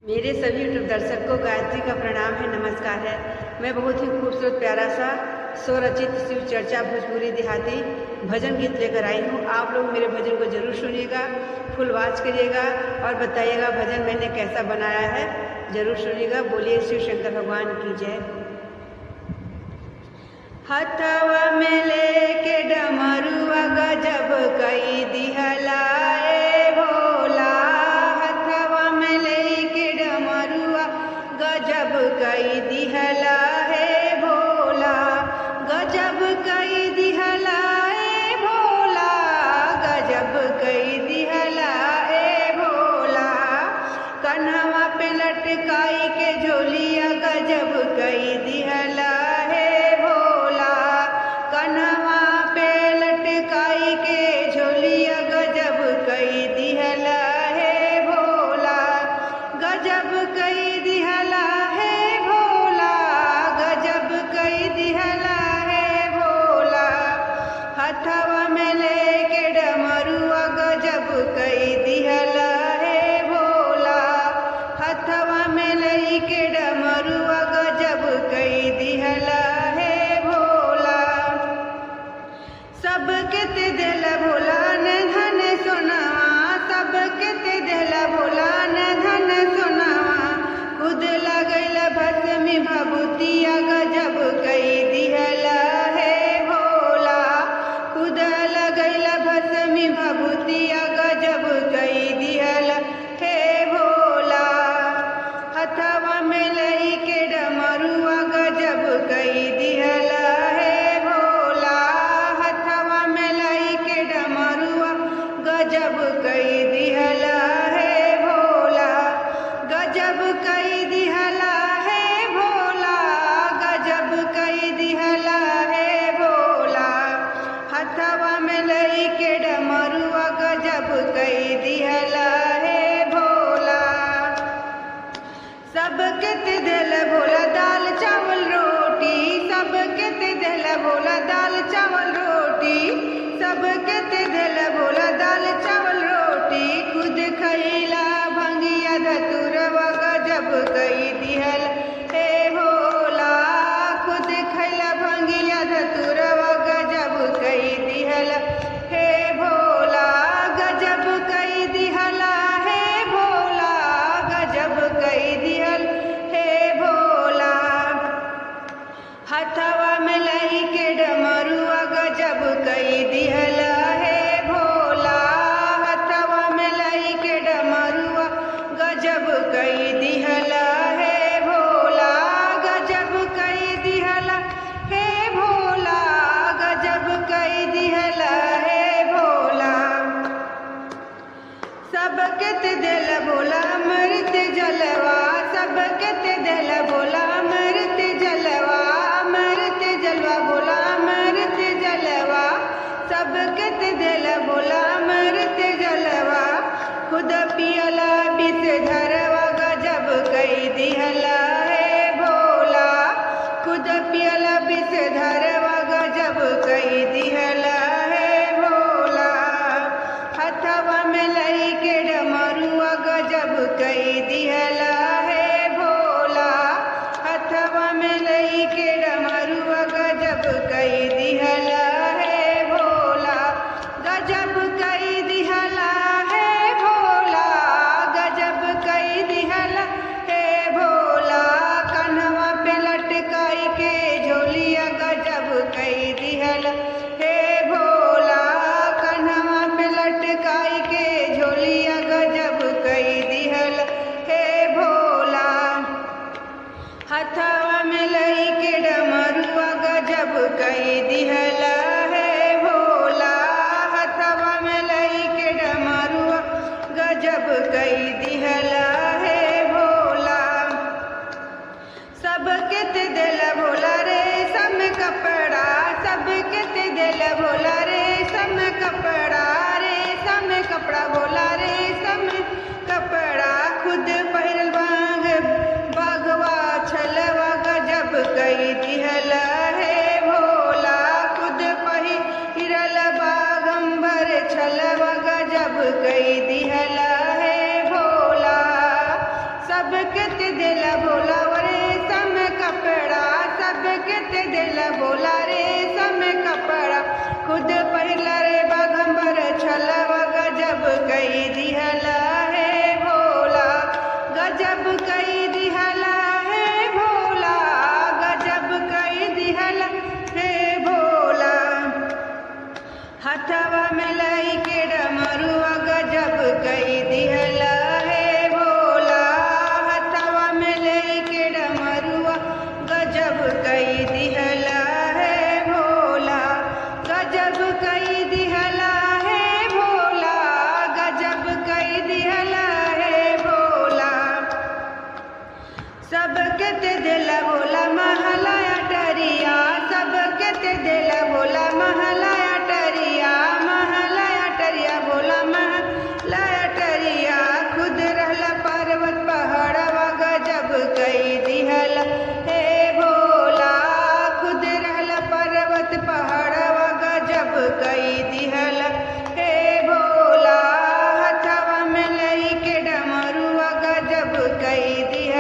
मेरे सभी यूट्यूब दर्शक को गायत्री का प्रणाम है, नमस्कार है। मैं बहुत ही खूबसूरत प्यारा सा स्वरचित शिव चर्चा भोजपुरी देहाती भजन गीत लेकर आई हूँ। आप लोग मेरे भजन को जरूर सुनिएगा, फुल वॉच करिएगा और बताइएगा भजन मैंने कैसा बनाया है, जरूर सुनिएगा। बोलिए शिव शंकर भगवान की जय। हथवा में लेके डमरुआ गजब कई दिहलाए भोला, हथवा में लेके डमरुआ गजब कई दिहला है भोला, गजब कई दिहला है भोला, गजब कई दिहला है भोला। कन्हवा पे लटकाई के झोलिया गजब कई दिहला है भोला, कन्हवा पे लटकाई के झोलिया गजब कई दिहला है भोला, गजब कई दिहला है भोला, गजब कई दिहला है भोला। हथवा में लेके डमरुआ गजब कई दिहला है भोला, हथवा में लेके डमरुआ गजब कई दिहला है भोला। सबके ते दिला भोला न धन सोनावा, सबके ते दिला भोला न धन सोनावा। खुद लगैल भस्मी भभूतिया गजब कई दिहला है भोला, खुद लगैल भस्मी भभूतिया गजब कई दिहला है भोला। हथवा में लेके डमरुआ गजब कई दिहला है भोला, हथवा में लेके डमरुआ गजब कई दिहला है भोला, गजब कई दिहला है भोला, गजब कई दिहला है भोला। हथवा में लेके डमरुआ गजब कई दिहला है भोला। सबके ते दिल भोला दाल चावल रोटी, सबके ते दिल भोला दाल चावल रोटी, सबके ते दिल भोला दाल चावल रोटी। खुद खैला भंगिया धतुरवा गजब कई दिहल हे भोला, खुद खैला भंगिया धतुरवा गजब कई दिहल हे भोला, गजब कई दिहला है भोला, गजब कई दिहल हे भोला। हथवा में लेके डमरुआ गजब कई दिहला है भोला, हथवा में लेके डमरुआ गजब कई दिहला है भोला, गजब कई दिहला है भोला, गजब कई दिहला है भोला। सबके ते दिल भोला अमृत जलवा, सबके ते दिल भोला अमृत जलवा, अमृत जलवा भोला अमृत जलवा, सबके ते दिल भोला अमृत जलवा। खुद पियला विष धरवा गजब कई दिहला है भोला, खुद पियला विष धरवा गजब कई दिहला है भोला। हथवा में लेके डमरुआ गजब कई दिहला है भोला, हथवा में लेके डमरुआ गजब कई दिहला है भोला, गजब कई दिहला है भोला, सबके ते दिला भोला रेशम कपड़ा, सबके ते दिला भोला रेशम कपड़ा। खुद पहिला रे बाघंबर छलवा गजब कई दिहला है भोला, गजब कई दिहला है भोला, गजब कई दिहला है भोला। हथवा में लाई के डमरुआ गजब कई दिहला है भोला, हथवा में लाई के डमरुआ गजब कई दिहला है भोला, गजब कई दिहला है भोला, गजब कई दिहला है भोला। सबके ते दिला भोला महलाया टरिया, सबके ते दिला भोला महलाया टरिया, महलाया टरिया भोला महलाया टरिया। खुद रहला पर्वत पहाड़वा गजब कई दिहला हे भोला, खुद रहला पर्वत पहाड़वा गजब कई दिहला हे भोला। हथवा में लई के डमरुआ गजब कई दिहला